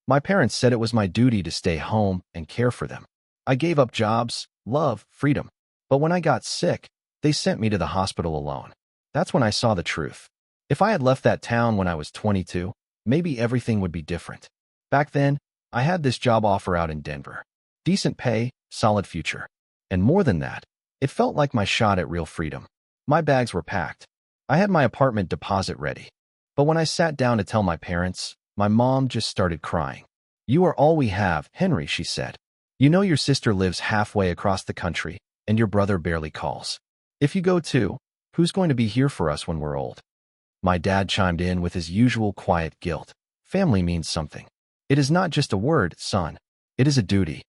My parents said it was my duty to stay home and care for them. I gave up jobs, love, freedom. But when I got sick, they sent me to the hospital alone. That's when I saw the truth. If I had left that town when I was 22, maybe everything would be different. Back then, I had this job offer out in Denver. Decent pay, solid future. And more than that, it felt like my shot at real freedom. My bags were packed. I had my apartment deposit ready. But when I sat down to tell my parents, my mom just started crying. "You are all we have, Henry," she said. "You know your sister lives halfway across the country, and your brother barely calls. If you go too, who's going to be here for us when we're old?" My dad chimed in with his usual quiet guilt. "Family means something. It is not just a word, son. It is a duty."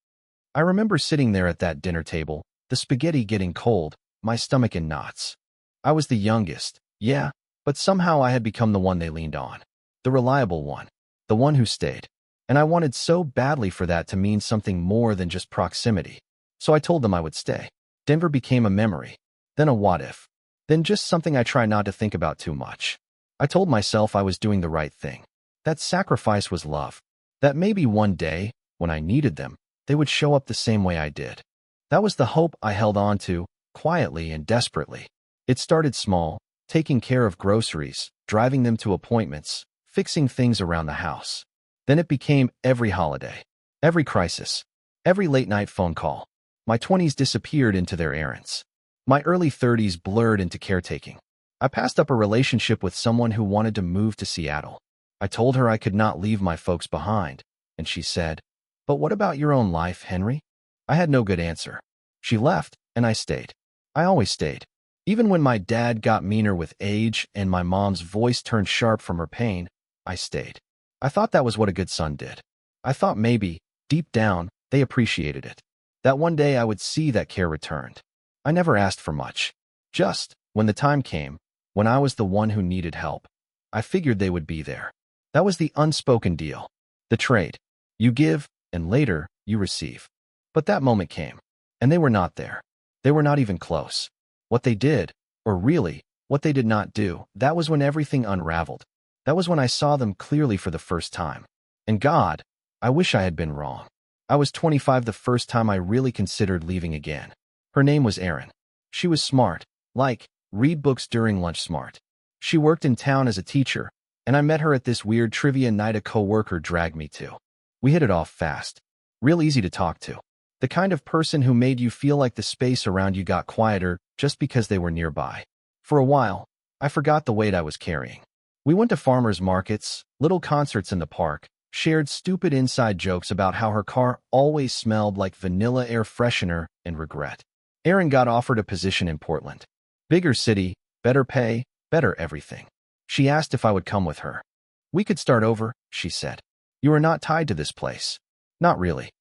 I remember sitting there at that dinner table, the spaghetti getting cold, my stomach in knots. I was the youngest, yeah, but somehow I had become the one they leaned on. The reliable one. The one who stayed. And I wanted so badly for that to mean something more than just proximity. So I told them I would stay. Denver became a memory, then a what if, then just something I try not to think about too much. I told myself I was doing the right thing. That sacrifice was love. That maybe one day, when I needed them, they would show up the same way I did. That was the hope I held on to, quietly and desperately. It started small, taking care of groceries, driving them to appointments, fixing things around the house. Then it became every holiday, every crisis, every late-night phone call. My 20s disappeared into their errands. My early 30s blurred into caretaking. I passed up a relationship with someone who wanted to move to Seattle. I told her I could not leave my folks behind, and she said, "But what about your own life, Henry?" I had no good answer. She left, and I stayed. I always stayed. Even when my dad got meaner with age and my mom's voice turned sharp from her pain, I stayed. I thought that was what a good son did. I thought maybe, deep down, they appreciated it. That one day I would see that care returned. I never asked for much. Just, when the time came, when I was the one who needed help, I figured they would be there. That was the unspoken deal. The trade. You give, and later, you receive. But that moment came, and they were not there. They were not even close. What they did, or really, what they did not do, that was when everything unraveled. That was when I saw them clearly for the first time. And God, I wish I had been wrong. I was 25 the first time I really considered leaving again. Her name was Erin. She was smart, like, read books during lunch smart. She worked in town as a teacher, and I met her at this weird trivia night a coworker dragged me to. We hit it off fast. Real easy to talk to. The kind of person who made you feel like the space around you got quieter just because they were nearby. For a while, I forgot the weight I was carrying. We went to farmers markets, little concerts in the park, shared stupid inside jokes about how her car always smelled like vanilla air freshener and regret. Erin got offered a position in Portland. Bigger city, better pay, better everything. She asked if I would come with her. "We could start over," she said. "You are not tied to this place." Not really.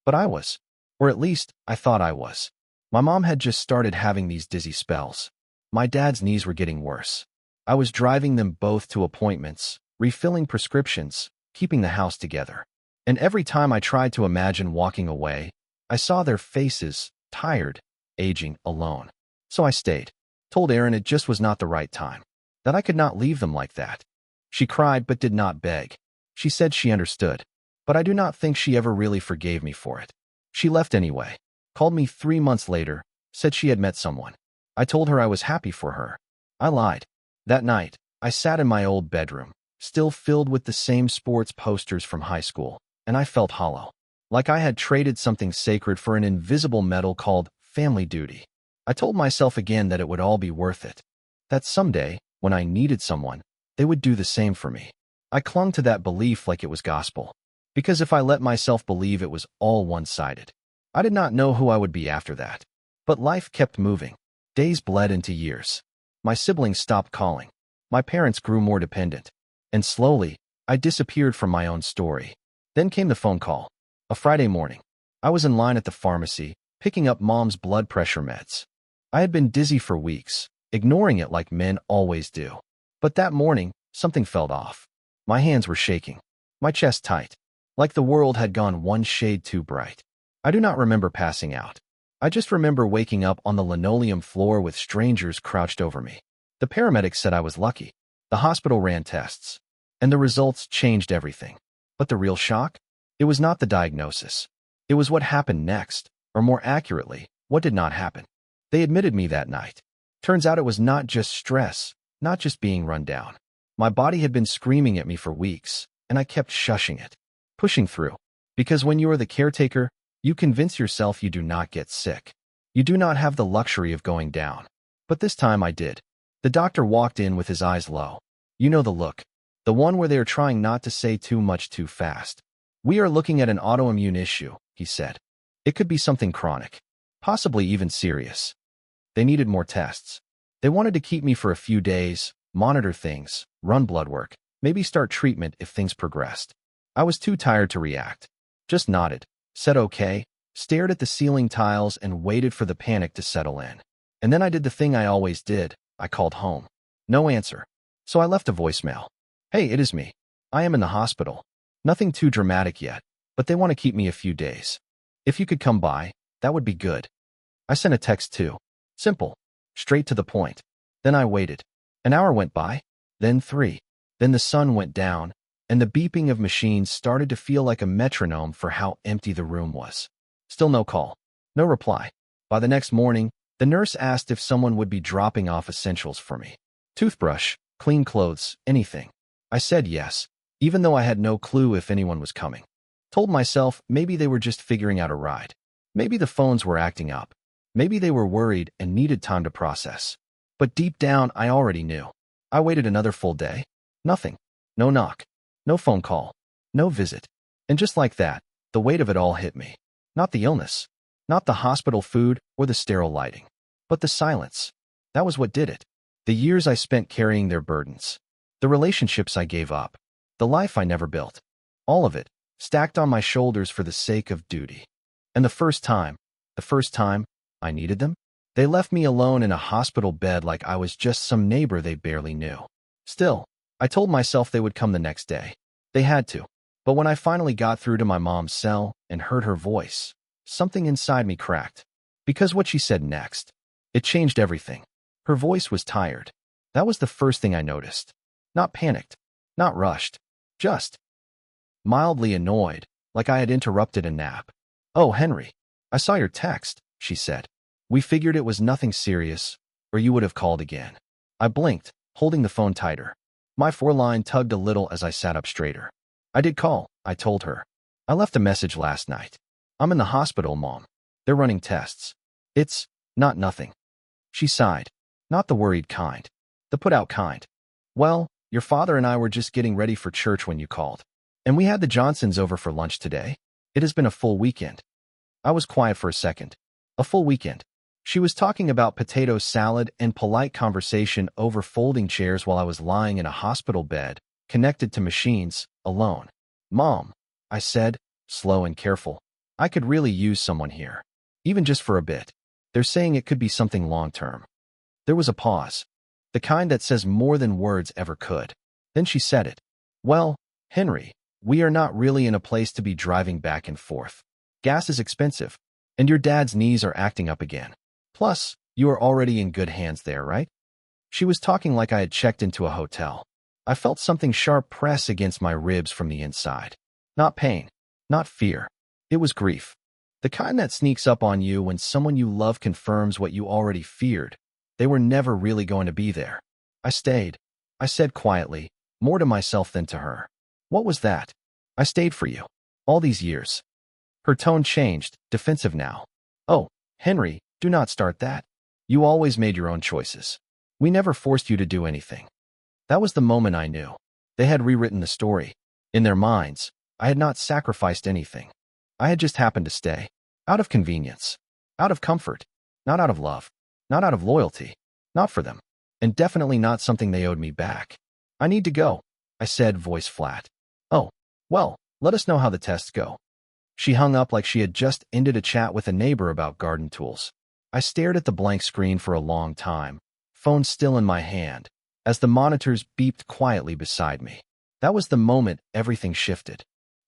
But I was. Or at least, I thought I was. My mom had just started having these dizzy spells. My dad's knees were getting worse. I was driving them both to appointments, refilling prescriptions, keeping the house together. And every time I tried to imagine walking away, I saw their faces, tired, aging, alone. So I stayed. Told Erin it just was not the right time. That I could not leave them like that. She cried but did not beg. She said she understood. But I do not think she ever really forgave me for it. She left anyway. Called me 3 months later, said she had met someone. I told her I was happy for her. I lied. That night, I sat in my old bedroom, still filled with the same sports posters from high school, and I felt hollow. Like I had traded something sacred for an invisible medal called family duty. I told myself again that it would all be worth it. That someday, when I needed someone, they would do the same for me. I clung to that belief like it was gospel. Because if I let myself believe it was all one-sided, I did not know who I would be after that. But life kept moving. Days bled into years. My siblings stopped calling. My parents grew more dependent. And slowly, I disappeared from my own story. Then came the phone call. A Friday morning. I was in line at the pharmacy, picking up Mom's blood pressure meds. I had been dizzy for weeks, ignoring it like men always do. But that morning, something felt off. My hands were shaking. My chest tight. Like the world had gone one shade too bright. I do not remember passing out. I just remember waking up on the linoleum floor with strangers crouched over me. The paramedics said I was lucky. The hospital ran tests. And the results changed everything. But the real shock? It was not the diagnosis. It was what happened next, or more accurately, what did not happen. They admitted me that night. Turns out it was not just stress, not just being run down. My body had been screaming at me for weeks, and I kept shushing it, pushing through. Because when you are the caretaker, you convince yourself you do not get sick. You do not have the luxury of going down. But this time I did. The doctor walked in with his eyes low. You know the look. The one where they are trying not to say too much too fast. We are looking at an autoimmune issue, he said. It could be something chronic, possibly even serious. They needed more tests. They wanted to keep me for a few days, monitor things, run blood work, maybe start treatment if things progressed. I was too tired to react. Just nodded, said okay, stared at the ceiling tiles and waited for the panic to settle in. And then I did the thing I always did. I called home. No answer. So I left a voicemail. Hey, it is me. I am in the hospital. Nothing too dramatic yet, but they want to keep me a few days. If you could come by, that would be good. I sent a text too. Simple. Straight to the point. Then I waited. An hour went by, then 3. Then the sun went down, and the beeping of machines started to feel like a metronome for how empty the room was. Still no call. No reply. By the next morning, the nurse asked if someone would be dropping off essentials for me. Toothbrush, clean clothes, anything. I said yes, even though I had no clue if anyone was coming. Told myself maybe they were just figuring out a ride. Maybe the phones were acting up. Maybe they were worried and needed time to process. But deep down, I already knew. I waited another full day. Nothing. No knock. No phone call. No visit. And just like that, the weight of it all hit me. Not the illness. Not the hospital food or the sterile lighting. But the silence. That was what did it. The years I spent carrying their burdens. The relationships I gave up. The life I never built. All of it, stacked on my shoulders for the sake of duty. And the first time I needed them, they left me alone in a hospital bed like I was just some neighbor they barely knew. Still, I told myself they would come the next day. They had to. But when I finally got through to my mom's cell and heard her voice, something inside me cracked. Because what she said next, it changed everything. Her voice was tired. That was the first thing I noticed. Not panicked. Not rushed. Just mildly annoyed, like I had interrupted a nap. Oh, Henry, I saw your text, she said. We figured it was nothing serious, or you would have called again. I blinked, holding the phone tighter. My foreline tugged a little as I sat up straighter. I did call, I told her. I left a message last night. I'm in the hospital, Mom. They're running tests. It's not nothing. She sighed. Not the worried kind. The put-out kind. Well, your father and I were just getting ready for church when you called. And we had the Johnsons over for lunch today. It has been a full weekend. I was quiet for a second. A full weekend. She was talking about potato salad and polite conversation over folding chairs while I was lying in a hospital bed, connected to machines, alone. Mom, I said, slow and careful. I could really use someone here. Even just for a bit. They're saying it could be something long-term. There was a pause. The kind that says more than words ever could. Then she said it. Well, Henry, we are not really in a place to be driving back and forth. Gas is expensive, and your dad's knees are acting up again. Plus, you are already in good hands there, right? She was talking like I had checked into a hotel. I felt something sharp press against my ribs from the inside. Not pain, not fear. It was grief. The kind that sneaks up on you when someone you love confirms what you already feared. They were never really going to be there. I stayed. I said quietly, more to myself than to her. What was that? I stayed for you. All these years. Her tone changed, defensive now. Oh, Henry, do not start that. You always made your own choices. We never forced you to do anything. That was the moment I knew. They had rewritten the story. In their minds, I had not sacrificed anything. I had just happened to stay. Out of convenience. Out of comfort. Not out of love. Not out of loyalty. Not for them. And definitely not something they owed me back. I need to go, I said, voice flat. Oh, well, let us know how the tests go. She hung up like she had just ended a chat with a neighbor about garden tools. I stared at the blank screen for a long time, phone still in my hand, as the monitors beeped quietly beside me. That was the moment everything shifted.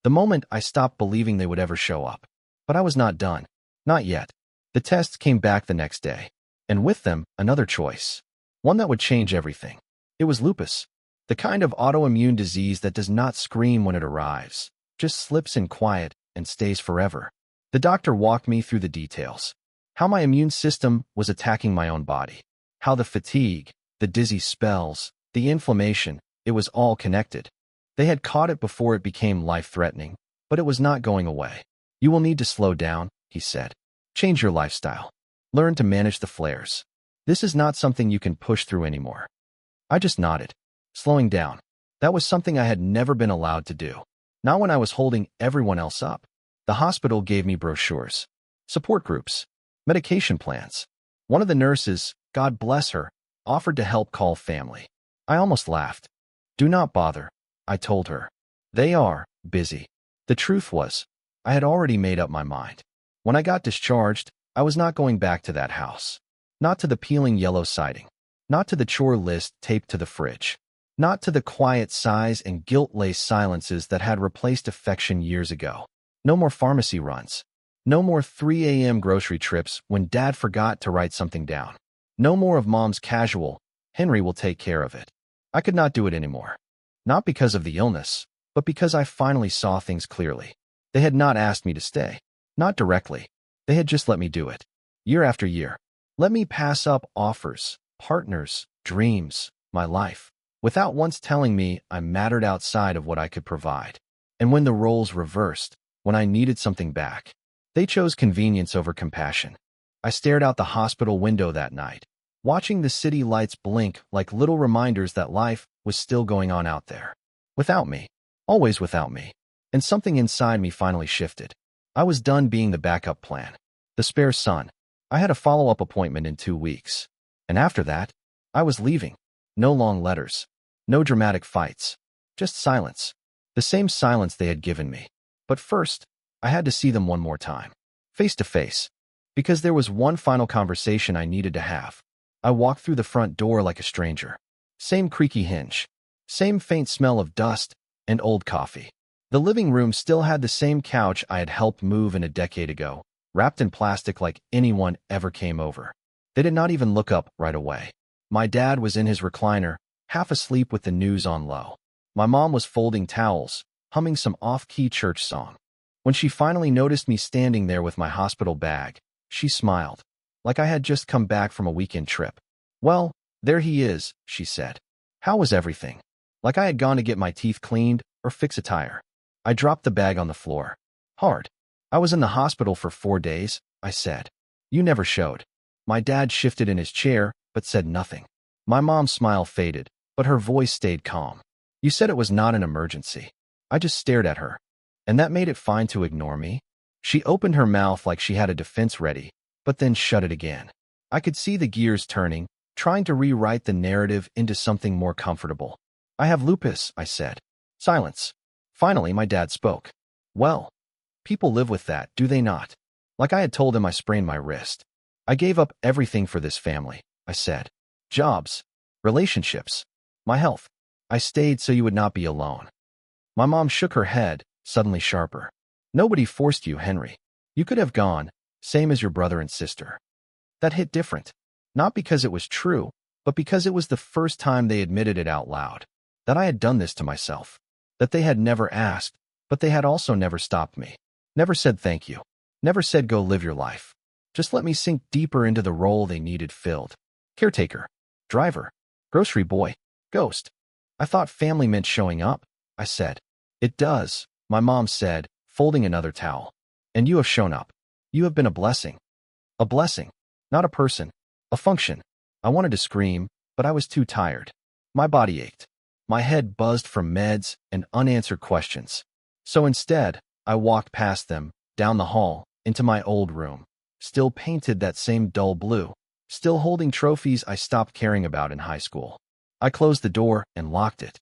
The moment I stopped believing they would ever show up. But I was not done. Not yet. The tests came back the next day. And with them, another choice. One that would change everything. It was lupus. The kind of autoimmune disease that does not scream when it arrives, just slips in quiet and stays forever. The doctor walked me through the details. How my immune system was attacking my own body. How the fatigue, the dizzy spells, the inflammation, it was all connected. They had caught it before it became life-threatening, but it was not going away. You will need to slow down, he said. Change your lifestyle. Learn to manage the flares. This is not something you can push through anymore. I just nodded. Slowing down. That was something I had never been allowed to do. Not when I was holding everyone else up. The hospital gave me brochures, support groups, medication plans. One of the nurses, God bless her, offered to help call family. I almost laughed. Do not bother, I told her. They are busy. The truth was, I had already made up my mind. When I got discharged, I was not going back to that house. Not to the peeling yellow siding. Not to the chore list taped to the fridge. Not to the quiet sighs and guilt-laced silences that had replaced affection years ago. No more pharmacy runs. No more 3 a.m. grocery trips when Dad forgot to write something down. No more of Mom's casual, Henry will take care of it. I could not do it anymore. Not because of the illness, but because I finally saw things clearly. They had not asked me to stay. Not directly. They had just let me do it. Year after year. Let me pass up offers, partners, dreams, my life, without once telling me I mattered outside of what I could provide. And when the roles reversed, when I needed something back, they chose convenience over compassion. I stared out the hospital window that night, watching the city lights blink like little reminders that life was still going on out there. Without me. Always without me. And something inside me finally shifted. I was done being the backup plan. The spare son. I had a follow-up appointment in 2 weeks. And after that, I was leaving. No long letters. No dramatic fights. Just silence. The same silence they had given me. But first, I had to see them one more time. Face to face. Because there was one final conversation I needed to have. I walked through the front door like a stranger. Same creaky hinge. Same faint smell of dust and old coffee. The living room still had the same couch I had helped move in a decade ago, wrapped in plastic like anyone ever came over. They did not even look up right away. My dad was in his recliner, half asleep with the news on low. My mom was folding towels, humming some off-key church song. When she finally noticed me standing there with my hospital bag, she smiled, like I had just come back from a weekend trip. Well, there he is, she said. How was everything? Like I had gone to get my teeth cleaned or fix a tire. I dropped the bag on the floor. Hard. I was in the hospital for 4 days, I said. You never showed. My dad shifted in his chair, but said nothing. My mom's smile faded, but her voice stayed calm. You said it was not an emergency. I just stared at her. And that made it fine to ignore me? She opened her mouth like she had a defense ready, but then shut it again. I could see the gears turning, trying to rewrite the narrative into something more comfortable. I have lupus, I said. Silence. Finally, my dad spoke. Well, people live with that, do they not? Like I had told him I sprained my wrist. I gave up everything for this family, I said. Jobs, relationships, my health. I stayed so you would not be alone. My mom shook her head, suddenly sharper. Nobody forced you, Henry. You could have gone, same as your brother and sister. That hit different. Not because it was true, but because it was the first time they admitted it out loud. That I had done this to myself. That they had never asked, but they had also never stopped me. Never said thank you. Never said go live your life. Just let me sink deeper into the role they needed filled. Caretaker. Driver. Grocery boy. Ghost. I thought family meant showing up, I said. It does, my mom said, folding another towel. And you have shown up. You have been a blessing. A blessing. Not a person. A function. I wanted to scream, but I was too tired. My body ached. My head buzzed from meds and unanswered questions. So instead, I walked past them, down the hall, into my old room, still painted that same dull blue, still holding trophies I stopped caring about in high school. I closed the door and locked it.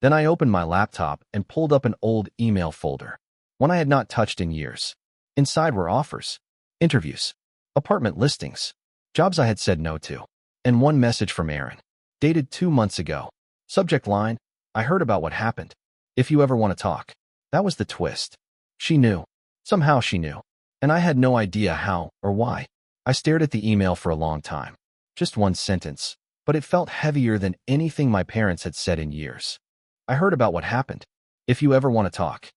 Then I opened my laptop and pulled up an old email folder, one I had not touched in years. Inside were offers, interviews, apartment listings, jobs I had said no to, and one message from Aaron, dated 2 months ago. Subject line, I heard about what happened. If you ever want to talk. That was the twist. She knew. Somehow she knew. And I had no idea how or why. I stared at the email for a long time. Just one sentence, but it felt heavier than anything my parents had said in years. I heard about what happened. If you ever want to talk.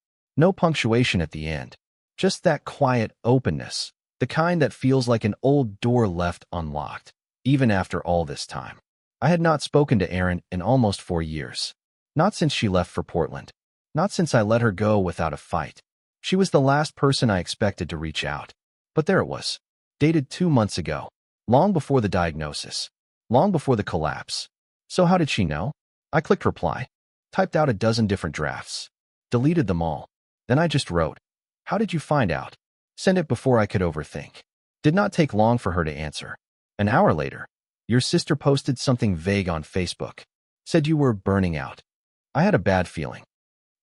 No punctuation at the end. Just that quiet openness, the kind that feels like an old door left unlocked, even after all this time. I had not spoken to Erin in almost 4 years. Not since she left for Portland. Not since I let her go without a fight. She was the last person I expected to reach out. But there it was. Dated 2 months ago. Long before the diagnosis. Long before the collapse. So how did she know? I clicked reply. Typed out a dozen different drafts. Deleted them all. Then I just wrote, "How did you find out?" Sent it before I could overthink. Did not take long for her to answer. An hour later, your sister posted something vague on Facebook. Said you were burning out. I had a bad feeling.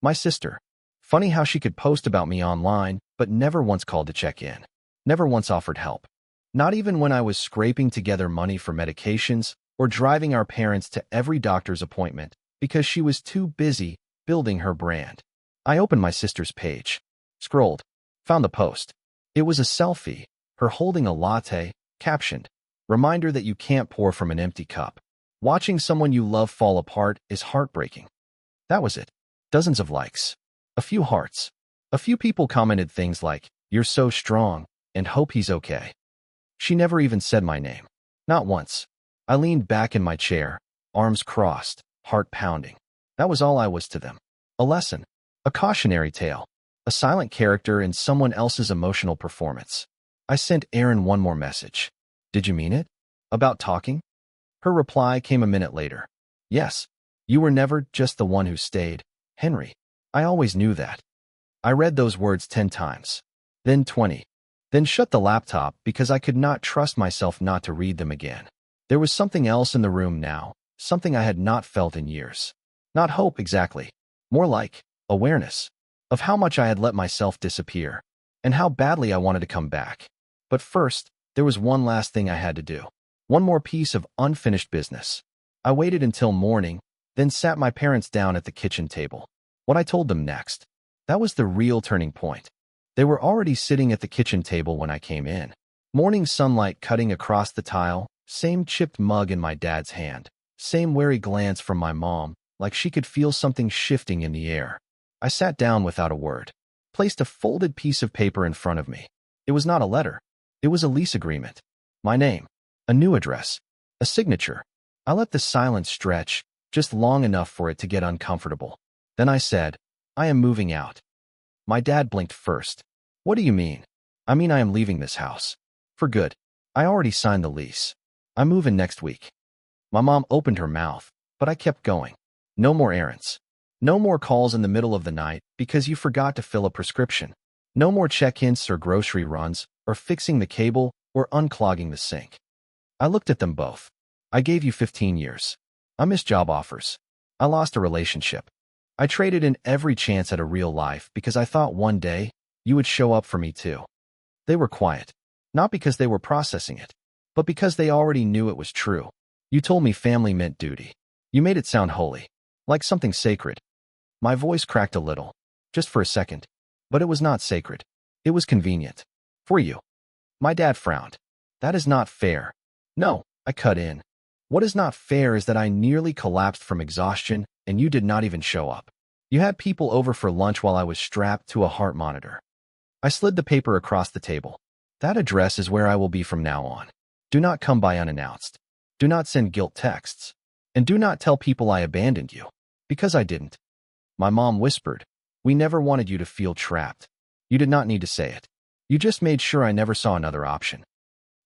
My sister. Funny how she could post about me online, but never once called to check in. Never once offered help. Not even when I was scraping together money for medications or driving our parents to every doctor's appointment because she was too busy building her brand. I opened my sister's page. Scrolled. Found the post. It was a selfie, her holding a latte, captioned, "Reminder that you can't pour from an empty cup. Watching someone you love fall apart is heartbreaking." That was it. Dozens of likes. A few hearts. A few people commented things like, "You're so strong," and "Hope he's okay." She never even said my name. Not once. I leaned back in my chair, arms crossed, heart pounding. That was all I was to them. A lesson. A cautionary tale. A silent character in someone else's emotional performance. I sent Erin one more message. "Did you mean it? About talking?" Her reply came a minute later. "Yes. You were never just the one who stayed, Henry. I always knew that." I read those words 10 times. Then 20. Then shut the laptop because I could not trust myself not to read them again. There was something else in the room now, something I had not felt in years. Not hope exactly. More like awareness of how much I had let myself disappear and how badly I wanted to come back. But first, there was one last thing I had to do. One more piece of unfinished business. I waited until morning, then sat my parents down at the kitchen table. What I told them next. That was the real turning point. They were already sitting at the kitchen table when I came in. Morning sunlight cutting across the tile, same chipped mug in my dad's hand, same wary glance from my mom, like she could feel something shifting in the air. I sat down without a word, placed a folded piece of paper in front of me. It was not a letter. It was a lease agreement. My name, a new address, a signature. I let the silence stretch, just long enough for it to get uncomfortable. Then I said, "I am moving out." My dad blinked first. "What do you mean?" "I mean I am leaving this house. For good. I already signed the lease. I move in next week." My mom opened her mouth, but I kept going. "No more errands. No more calls in the middle of the night because you forgot to fill a prescription. No more check-ins or grocery runs, or fixing the cable, or unclogging the sink." I looked at them both. I gave you 15 years. I missed job offers. I lost a relationship. I traded in every chance at a real life because I thought one day you would show up for me too. They were quiet. Not because they were processing it, but because they already knew it was true. You told me family meant duty. You made it sound holy, like something sacred. My voice cracked a little, just for a second, but it was not sacred. It was convenient. For you. My dad frowned. "That is not fair." "No," I cut in. "What is not fair is that I nearly collapsed from exhaustion and you did not even show up. You had people over for lunch while I was strapped to a heart monitor." I slid the paper across the table. "That address is where I will be from now on. Do not come by unannounced. Do not send guilt texts. And do not tell people I abandoned you. Because I didn't." My mom whispered, "We never wanted you to feel trapped. You did not need to say it. You just made sure I never saw another option."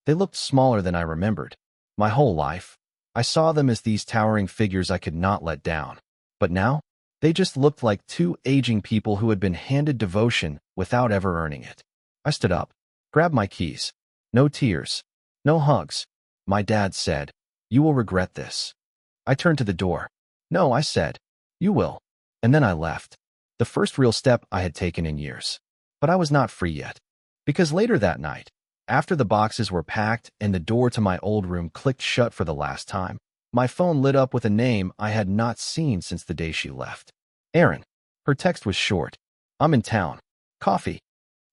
They looked smaller than I remembered. My whole life, I saw them as these towering figures I could not let down. But now, they just looked like two aging people who had been handed devotion without ever earning it. I stood up, grabbed my keys. No tears. No hugs. My dad said, "You will regret this." I turned to the door. "No," I said. "You will." And then I left. The first real step I had taken in years. But I was not free yet. Because later that night, after the boxes were packed and the door to my old room clicked shut for the last time, my phone lit up with a name I had not seen since the day she left. Erin. Her text was short. "I'm in town. Coffee."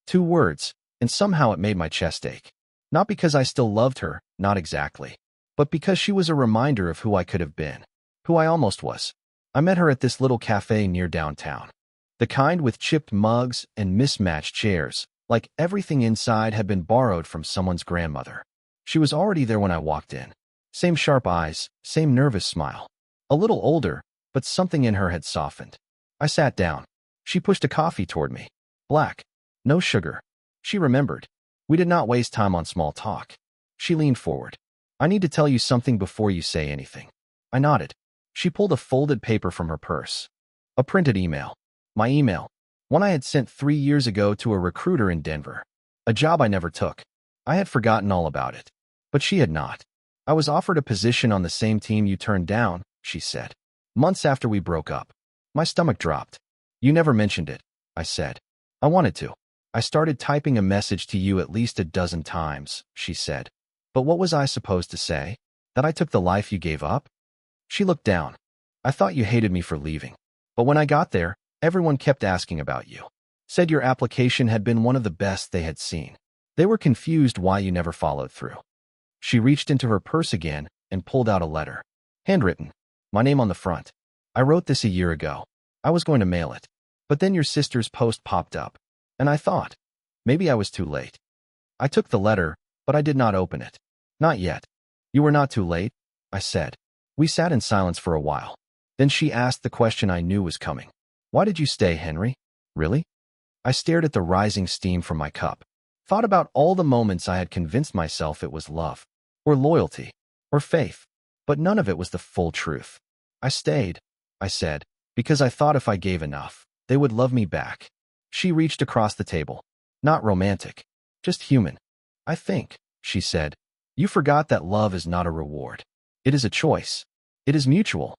2 words, and somehow it made my chest ache. Not because I still loved her, not exactly, but because she was a reminder of who I could have been, who I almost was. I met her at this little cafe near downtown. The kind with chipped mugs and mismatched chairs, like everything inside had been borrowed from someone's grandmother. She was already there when I walked in. Same sharp eyes, same nervous smile. A little older, but something in her had softened. I sat down. She pushed a coffee toward me. Black. No sugar. She remembered. We did not waste time on small talk. She leaned forward. I need to tell you something before you say anything. I nodded. She pulled a folded paper from her purse. A printed email. My email. One I had sent 3 years ago to a recruiter in Denver. A job I never took. I had forgotten all about it. But she had not. I was offered a position on the same team you turned down, she said. Months after we broke up. My stomach dropped. You never mentioned it, I said. I wanted to. I started typing a message to you at least a dozen times, she said. But what was I supposed to say? That I took the life you gave up? She looked down. I thought you hated me for leaving. But when I got there, everyone kept asking about you. Said your application had been one of the best they had seen. They were confused why you never followed through. She reached into her purse again and pulled out a letter. Handwritten. My name on the front. I wrote this a year ago. I was going to mail it. But then your sister's post popped up. And I thought, maybe I was too late. I took the letter, but I did not open it. Not yet. You were not too late, I said. We sat in silence for a while. Then she asked the question I knew was coming. Why did you stay, Henry? Really? I stared at the rising steam from my cup. Thought about all the moments I had convinced myself it was love, or loyalty, or faith. But none of it was the full truth. I stayed, I said, because I thought if I gave enough, they would love me back. She reached across the table. Not romantic, just human. I think, she said, you forgot that love is not a reward. It is a choice. It is mutual.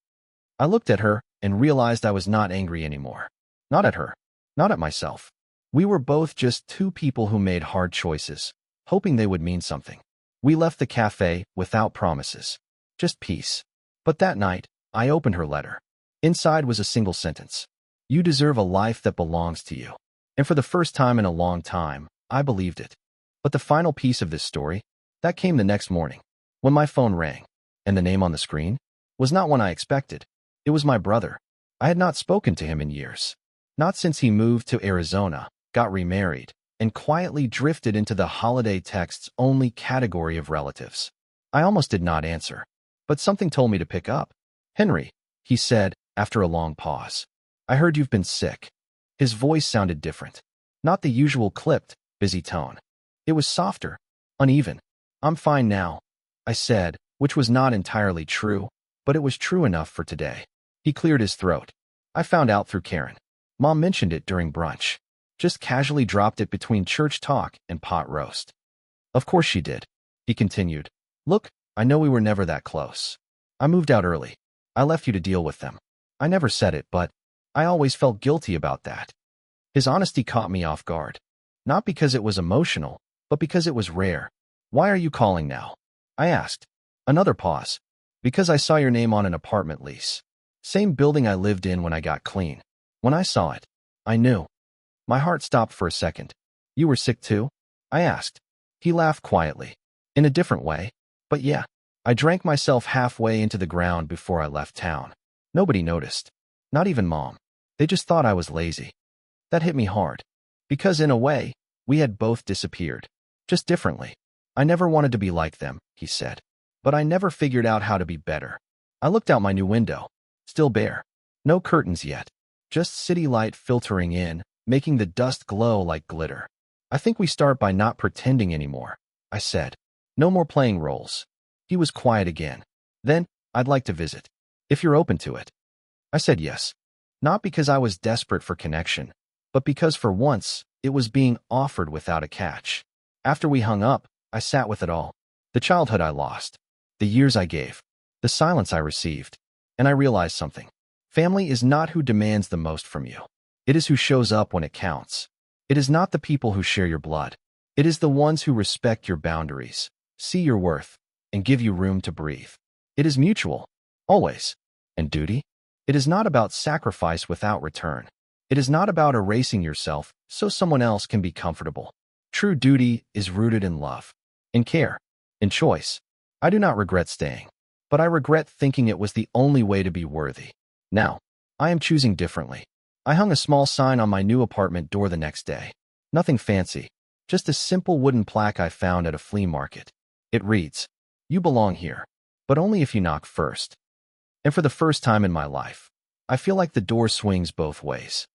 I looked at her and realized I was not angry anymore. Not at her. Not at myself. We were both just two people who made hard choices, hoping they would mean something. We left the cafe without promises. Just peace. But that night, I opened her letter. Inside was a single sentence. You deserve a life that belongs to you. And for the first time in a long time, I believed it. But the final piece of this story, that came the next morning, when my phone rang, and the name on the screen was not one I expected. It was my brother. I had not spoken to him in years. Not since he moved to Arizona, got remarried, and quietly drifted into the holiday texts only category of relatives. I almost did not answer, but something told me to pick up. Henry, he said, after a long pause. I heard you've been sick. His voice sounded different. Not the usual clipped, busy tone. It was softer, uneven. I'm fine now, I said, which was not entirely true, but it was true enough for today. He cleared his throat. I found out through Karen. Mom mentioned it during brunch. Just casually dropped it between church talk and pot roast. Of course she did, he continued. Look, I know we were never that close. I moved out early. I left you to deal with them. I never said it, but I always felt guilty about that. His honesty caught me off guard. Not because it was emotional, but because it was rare. Why are you calling now? I asked. Another pause. Because I saw your name on an apartment lease. Same building I lived in when I got clean. When I saw it, I knew. My heart stopped for a second. You were sick too? I asked. He laughed quietly. In a different way. But yeah, I drank myself halfway into the ground before I left town. Nobody noticed. Not even Mom. They just thought I was lazy. That hit me hard. Because in a way, we had both disappeared. Just differently. I never wanted to be like them, he said. But I never figured out how to be better. I looked out my new window. Still bare. No curtains yet. Just city light filtering in, making the dust glow like glitter. I think we start by not pretending anymore, I said. No more playing roles. He was quiet again. Then, I'd like to visit. If you're open to it. I said yes. Not because I was desperate for connection, but because for once, it was being offered without a catch. After we hung up, I sat with it all. The childhood I lost. The years I gave. The silence I received. And I realized something. Family is not who demands the most from you. It is who shows up when it counts. It is not the people who share your blood. It is the ones who respect your boundaries, see your worth, and give you room to breathe. It is mutual. Always. And duty? It is not about sacrifice without return. It is not about erasing yourself so someone else can be comfortable. True duty is rooted in love, in care, in choice. I do not regret staying, but I regret thinking it was the only way to be worthy. Now, I am choosing differently. I hung a small sign on my new apartment door the next day. Nothing fancy, just a simple wooden plaque I found at a flea market. It reads, "You belong here, but only if you knock first." And for the first time in my life, I feel like the door swings both ways.